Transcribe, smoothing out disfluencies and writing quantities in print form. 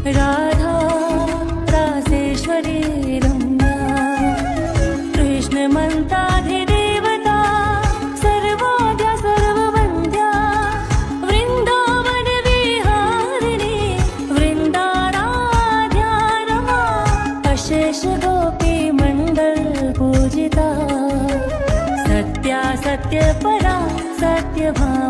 राधा रासेश्वरी रम्या कृष्णमन्ताधिदेवता सर्वाद्या सर्ववन्द्या वृन्दावनविहारिणी वृन्दाराध्या रमा अशेष गोपी मण्डल पूजिता सत्या सत्यपरा सत्यभामा